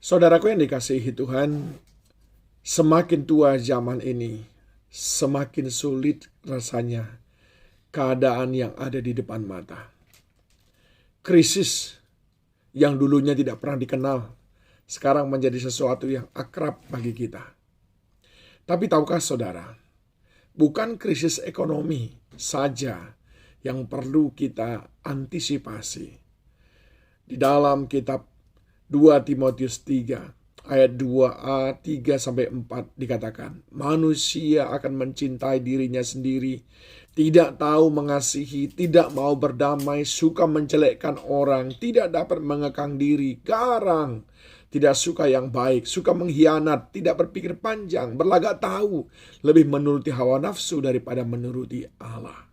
Saudaraku yang dikasihi Tuhan, semakin tua zaman ini, semakin sulit rasanya keadaan yang ada di depan mata. Krisis yang dulunya tidak pernah dikenal, sekarang menjadi sesuatu yang akrab bagi kita. Tapi tahukah saudara, bukan krisis ekonomi saja yang perlu kita antisipasi. Di dalam kitab 2 Timotius 3 ayat 2a 3-4 dikatakan, manusia akan mencintai dirinya sendiri, tidak tahu mengasihi, tidak mau berdamai, suka menjelekkan orang, tidak dapat mengekang diri, garang, tidak suka yang baik, suka mengkhianat, tidak berpikir panjang, berlagak tahu, lebih menuruti hawa nafsu daripada menuruti Allah.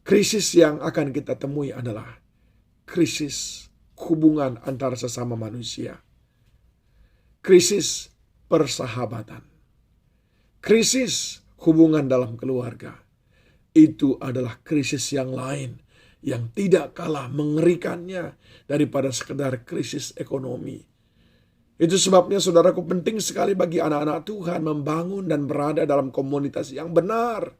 Krisis yang akan kita temui adalah krisis hubungan antara sesama manusia. Krisis persahabatan. Krisis hubungan dalam keluarga. Itu adalah krisis yang lain yang tidak kalah mengerikannya daripada sekedar krisis ekonomi. Itu sebabnya saudaraku, penting sekali bagi anak-anak Tuhan membangun dan berada dalam komunitas yang benar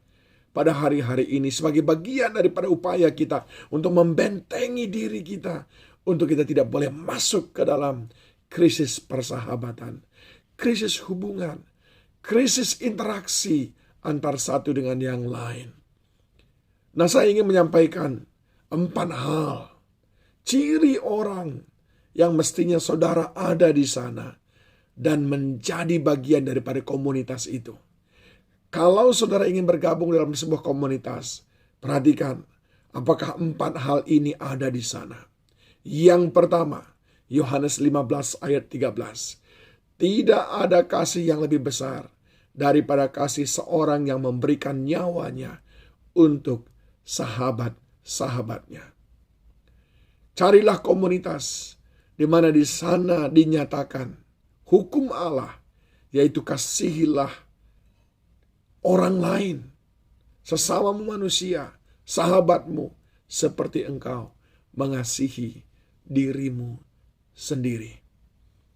pada hari-hari ini sebagai bagian daripada upaya kita untuk membentengi diri kita, untuk kita tidak boleh masuk ke dalam krisis persahabatan, krisis hubungan, krisis interaksi antar satu dengan yang lain. Nah, saya ingin menyampaikan 4 hal ciri orang yang mestinya saudara ada di sana dan menjadi bagian daripada komunitas itu. Kalau saudara ingin bergabung dalam sebuah komunitas, perhatikan apakah 4 hal ini ada di sana. Yang pertama, Yohanes 15 ayat 13. Tidak ada kasih yang lebih besar daripada kasih seorang yang memberikan nyawanya untuk sahabat-sahabatnya. Carilah komunitas di mana di sana dinyatakan hukum Allah, yaitu kasihilah orang lain, sesamamu manusia, sahabatmu, seperti engkau mengasihi dirimu sendiri.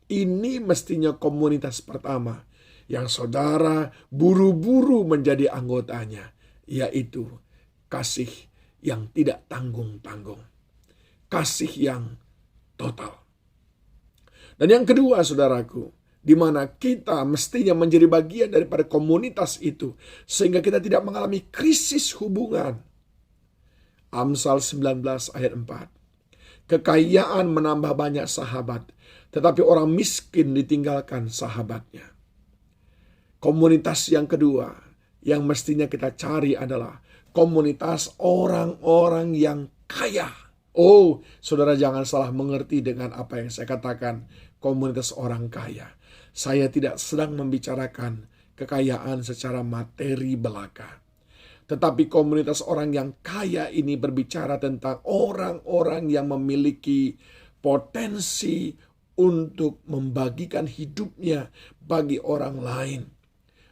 Ini mestinya komunitas pertama yang saudara buru-buru menjadi anggotanya, yaitu kasih yang tidak tanggung-tanggung, kasih yang total. Dan yang kedua, saudaraku, di mana kita mestinya menjadi bagian daripada komunitas itu sehingga kita tidak mengalami krisis hubungan. Amsal 19 ayat 4. Kekayaan menambah banyak sahabat, tetapi orang miskin ditinggalkan sahabatnya. Komunitas yang kedua yang mestinya kita cari adalah komunitas orang-orang yang kaya. Oh, saudara jangan salah mengerti dengan apa yang saya katakan komunitas orang kaya. Saya tidak sedang membicarakan kekayaan secara materi belaka. Tetapi komunitas orang yang kaya ini berbicara tentang orang-orang yang memiliki potensi untuk membagikan hidupnya bagi orang lain.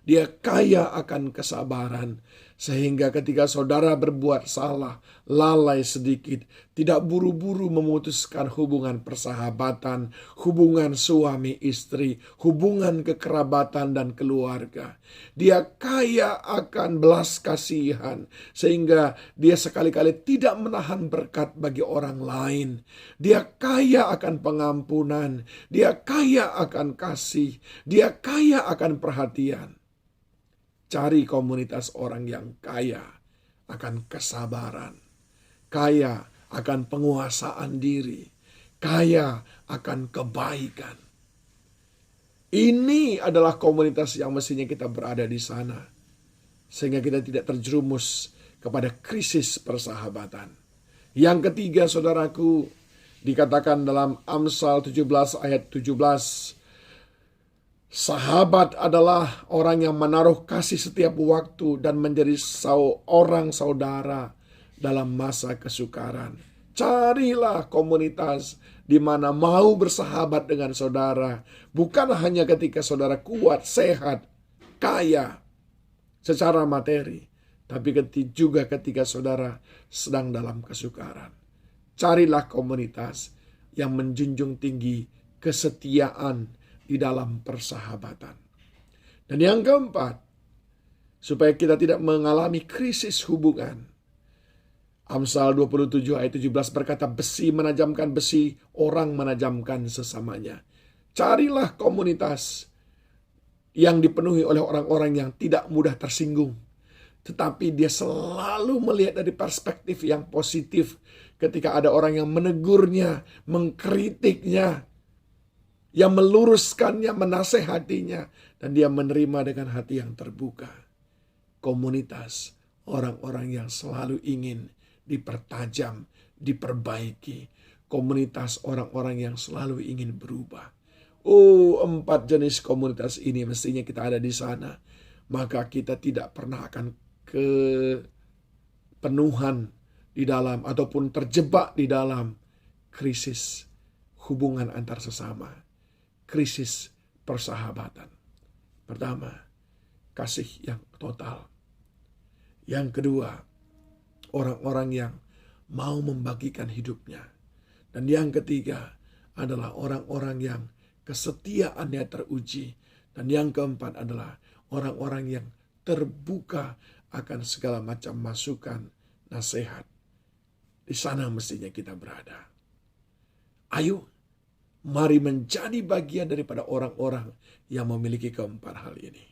Dia kaya akan kesabaran, sehingga ketika saudara berbuat salah, lalai sedikit, tidak buru-buru memutuskan hubungan persahabatan, hubungan suami istri, hubungan kekerabatan dan keluarga. Dia kaya akan belas kasihan, sehingga dia sekali-kali tidak menahan berkat bagi orang lain. Dia kaya akan pengampunan, dia kaya akan kasih, dia kaya akan perhatian. Cari komunitas orang yang kaya akan kesabaran, kaya akan penguasaan diri, kaya akan kebaikan. Ini adalah komunitas yang mestinya kita berada di sana, sehingga kita tidak terjerumus kepada krisis persahabatan. Yang ketiga, saudaraku, dikatakan dalam Amsal 17 ayat 17, sahabat adalah orang yang menaruh kasih setiap waktu dan menjadi seorang saudara dalam masa kesukaran. Carilah komunitas di mana mau bersahabat dengan saudara, bukan hanya ketika saudara kuat, sehat, kaya secara materi, tapi juga ketika saudara sedang dalam kesukaran. Carilah komunitas yang menjunjung tinggi kesetiaan di dalam persahabatan. Dan yang keempat, supaya kita tidak mengalami krisis hubungan. Amsal 27 ayat 17 berkata, besi menajamkan besi, orang menajamkan sesamanya. Carilah komunitas yang dipenuhi oleh orang-orang yang tidak mudah tersinggung. Tetapi dia selalu melihat dari perspektif yang positif ketika ada orang yang menegurnya, mengkritiknya, yang meluruskannya, menasehatinya, dan dia menerima dengan hati yang terbuka. Komunitas orang-orang yang selalu ingin dipertajam, diperbaiki. Komunitas orang-orang yang selalu ingin berubah. 4 jenis komunitas ini mestinya kita ada di sana. Maka kita tidak pernah akan kepenuhan di dalam ataupun terjebak di dalam krisis hubungan antar sesama, krisis persahabatan. Pertama, kasih yang total. Yang kedua, orang-orang yang mau membagikan hidupnya. Dan yang ketiga adalah orang-orang yang kesetiaannya teruji. Dan yang keempat adalah orang-orang yang terbuka akan segala macam masukan, nasihat. Di sana mestinya kita berada. Ayo, mari menjadi bagian daripada orang-orang yang memiliki keempat hal ini.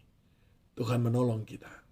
Tuhan menolong kita.